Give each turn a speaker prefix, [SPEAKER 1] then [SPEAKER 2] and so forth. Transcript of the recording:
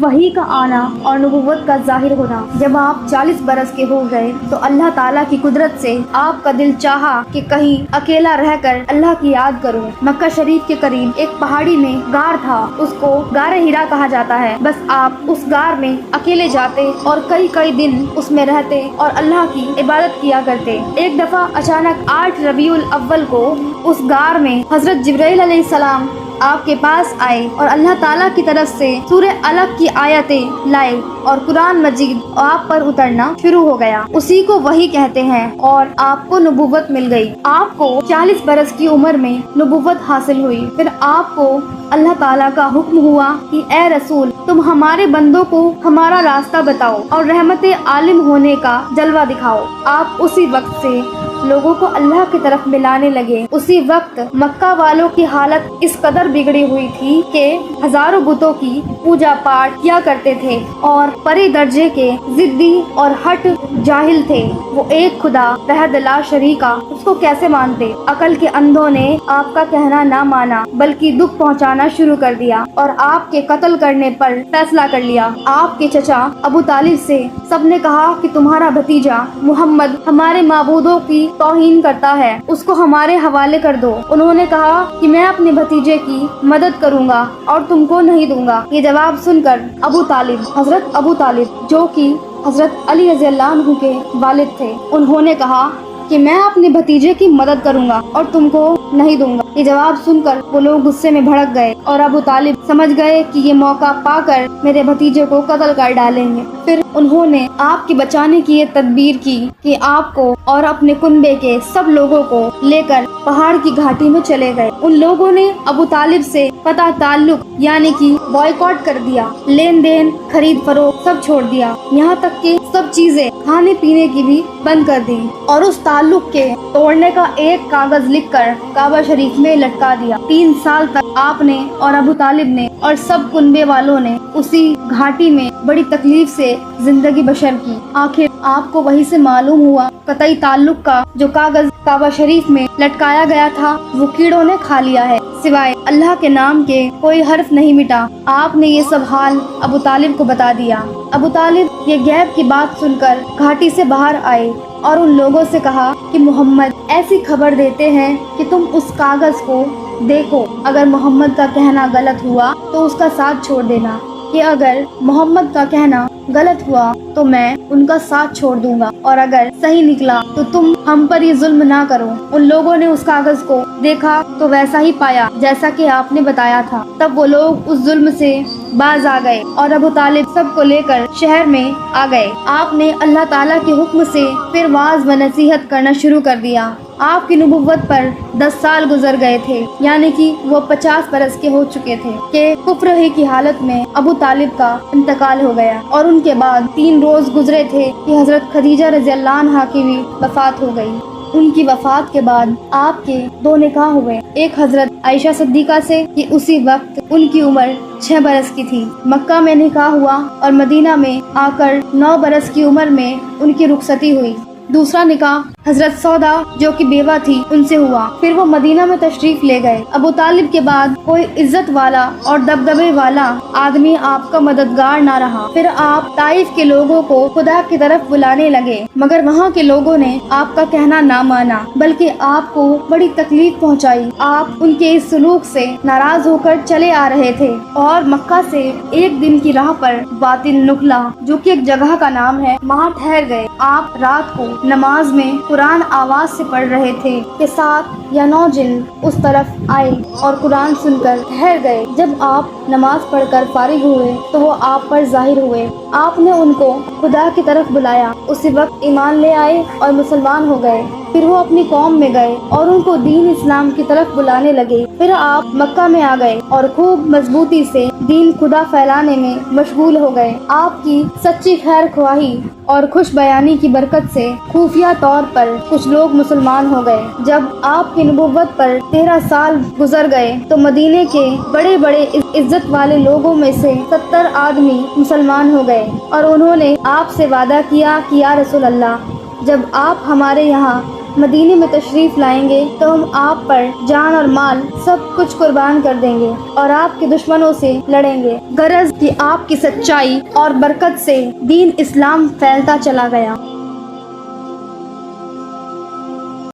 [SPEAKER 1] وحی کا آنا اور نبوت کا ظاہر ہونا۔ جب آپ 40 برس کے ہو گئے تو اللہ تعالیٰ کی قدرت سے آپ کا دل چاہا کہ کہیں اکیلا رہ کر اللہ کی یاد کروں۔ مکہ شریف کے قریب ایک پہاڑی میں غار تھا، اس کو غار ہرا کہا جاتا ہے۔ بس آپ اس غار میں اکیلے جاتے اور کئی دن اس میں رہتے اور اللہ کی عبادت کیا کرتے۔ ایک دفعہ اچانک 8 ربیع الاول کو اس غار میں حضرت جبرائیل علیہ السلام آپ کے پاس آئے اور اللہ تعالیٰ کی طرف سے سورہ علق کی آیتیں لائے اور قرآن مجید آپ پر اترنا شروع ہو گیا۔ اسی کو وحی کہتے ہیں اور آپ کو نبوت مل گئی۔ آپ کو 40 برس کی عمر میں نبوت حاصل ہوئی۔ پھر آپ کو اللہ تعالیٰ کا حکم ہوا کہ اے رسول، تم ہمارے بندوں کو ہمارا راستہ بتاؤ اور رحمت عالم ہونے کا جلوہ دکھاؤ۔ آپ اسی وقت سے لوگوں کو اللہ کی طرف ملانے لگے۔ اسی وقت مکہ والوں کی حالت اس قدر بگڑی ہوئی تھی کہ ہزاروں بتوں کی پوجا پاٹ کیا کرتے تھے اور پرے درجے کے ضدی اور ہٹ جاہل تھے۔ وہ ایک خدا وحد لا شریکا، اس کو کیسے مانتے؟ عقل کے اندھوں نے آپ کا کہنا نہ مانا بلکہ دکھ پہنچانا شروع کر دیا اور آپ کے قتل کرنے پر فیصلہ کر لیا۔ آپ کے چچا ابو طالب سے سب نے کہا کہ تمہارا بھتیجا محمد ہمارے معبودوں کی توہین کرتا ہے، اس کو ہمارے حوالے کر دو۔ انہوں نے کہا کہ میں اپنے بھتیجے کی مدد کروں گا اور تم کو نہیں دوں گا۔ یہ جواب سن کر حضرت ابو طالب جو کہ حضرت علی رضی اللہ عنہ کے والد تھے، انہوں نے کہا کہ میں اپنے بھتیجے کی مدد کروں گا اور تم کو نہیں دوں گا۔ یہ جواب سن کر وہ لوگ غصے میں بھڑک گئے اور ابو طالب سمجھ گئے کہ یہ موقع پا کر میرے بھتیجے کو قتل کر ڈالیں گے۔ پھر انہوں نے آپ کے بچانے کی یہ تدبیر کی کہ آپ کو اور اپنے کنبے کے سب لوگوں کو لے کر پہاڑ کی گھاٹی میں چلے گئے۔ ان لوگوں نے ابو طالب سے قطع تعلق یعنی کہ بائیکاٹ کر دیا، لین دین خرید فروخت سب چھوڑ دیا، یہاں تک کہ سب چیزیں کھانے پینے کی بھی بند کر دی اور اس تعلق کے توڑنے کا ایک کاغذ لکھ کر کعبہ شریف میں لٹکا دیا۔ 3 سال تک آپ نے اور ابو طالب نے اور سب کنبے والوں نے اسی گھاٹی میں بڑی تکلیف سے زندگی بسر کی۔ آخر آپ کو وہیں سے معلوم ہوا قطعی تعلق کا جو کاغذ کعبہ شریف میں لٹکایا گیا تھا وہ کیڑوں نے کھا لیا ہے، سوائے اللہ کے نام کے کوئی حرف نہیں مٹا۔ آپ نے یہ سب حال ابو طالب کو بتا دیا۔ ابو طالب یہ غیب کی بات سن کر گھاٹی سے باہر آئے اور ان لوگوں سے کہا کہ محمد ایسی خبر دیتے ہیں کہ تم اس کاغذ کو دیکھو، اگر محمد کا کہنا غلط ہوا تو اس کا ساتھ چھوڑ دینا، کہ اگر محمد کا کہنا غلط ہوا تو میں ان کا ساتھ چھوڑ دوں گا اور اگر صحیح نکلا تو تم ہم پر یہ ظلم نہ کرو۔ ان لوگوں نے اس کاغذ کو دیکھا تو ویسا ہی پایا جیسا کہ آپ نے بتایا تھا۔ تب وہ لوگ اس ظلم سے باز آ گئے اور ابو طالب سب کو لے کر شہر میں آ گئے۔ آپ نے اللہ تعالیٰ کے حکم سے پھر واعظ و نصیحت کرنا شروع کر دیا۔ آپ کی نبوت پر 10 سال گزر گئے تھے، یعنی کہ وہ 50 برس کے ہو چکے تھے کہ کفر ہی کی حالت میں ابو طالب کا انتقال ہو گیا اور ان کے بعد 3 روز گزرے تھے کہ حضرت خدیجہ رضی اللہ عنہا کی بھی وفات ہو گئی۔ ان کی وفات کے بعد آپ کے 2 نکاح ہوئے، ایک حضرت عائشہ صدیقہ سے کہ اسی وقت ان کی عمر 6 برس کی تھی، مکہ میں نکاح ہوا اور مدینہ میں آ کر 9 برس کی عمر میں ان کی رخصتی ہوئی۔ دوسرا نکاح حضرت سودا جو کہ بیوہ تھی ان سے ہوا، پھر وہ مدینہ میں تشریف لے گئے۔ ابو طالب کے بعد کوئی عزت والا اور دبدبے والا آدمی آپ کا مددگار نہ رہا۔ پھر آپ طائف کے لوگوں کو خدا کی طرف بلانے لگے، مگر وہاں کے لوگوں نے آپ کا کہنا نہ مانا بلکہ آپ کو بڑی تکلیف پہنچائی۔ آپ ان کے اس سلوک سے ناراض ہو کر چلے آ رہے تھے اور مکہ سے ایک دن کی راہ پر باطن نخلا جو کہ ایک جگہ کا نام ہے، وہاں ٹھہر گئے۔ آپ رات کو نماز میں قرآن آواز سے پڑھ رہے تھے کہ 7 یا 9 جن اس طرف آئے اور قرآن سن کر ٹھہر گئے۔ جب آپ نماز پڑھ کر فارغ ہوئے تو وہ آپ پر ظاہر ہوئے۔ آپ نے ان کو خدا کی طرف بلایا، اسی وقت ایمان لے آئے اور مسلمان ہو گئے۔ پھر وہ اپنی قوم میں گئے اور ان کو دین اسلام کی طرف بلانے لگے۔ پھر آپ مکہ میں آ گئے اور خوب مضبوطی سے دین خدا پھیلانے میں مشغول ہو گئے۔ آپ کی سچی خیر خواہی اور خوش بیانی کی برکت سے خفیہ طور پر کچھ لوگ مسلمان ہو گئے۔ جب آپ کی نبوت پر 13 سال گزر گئے تو مدینے کے بڑے بڑے عزت والے لوگوں میں سے 70 آدمی مسلمان ہو گئے اور انہوں نے آپ سے وعدہ کیا کہ یا رسول اللہ، جب آپ ہمارے یہاں مدینے میں تشریف لائیں گے تو ہم آپ پر جان اور مال سب کچھ قربان کر دیں گے اور آپ کے دشمنوں سے لڑیں گے، غرض کہ آپ کی سچائی اور برکت سے دین اسلام پھیلتا چلا گیا۔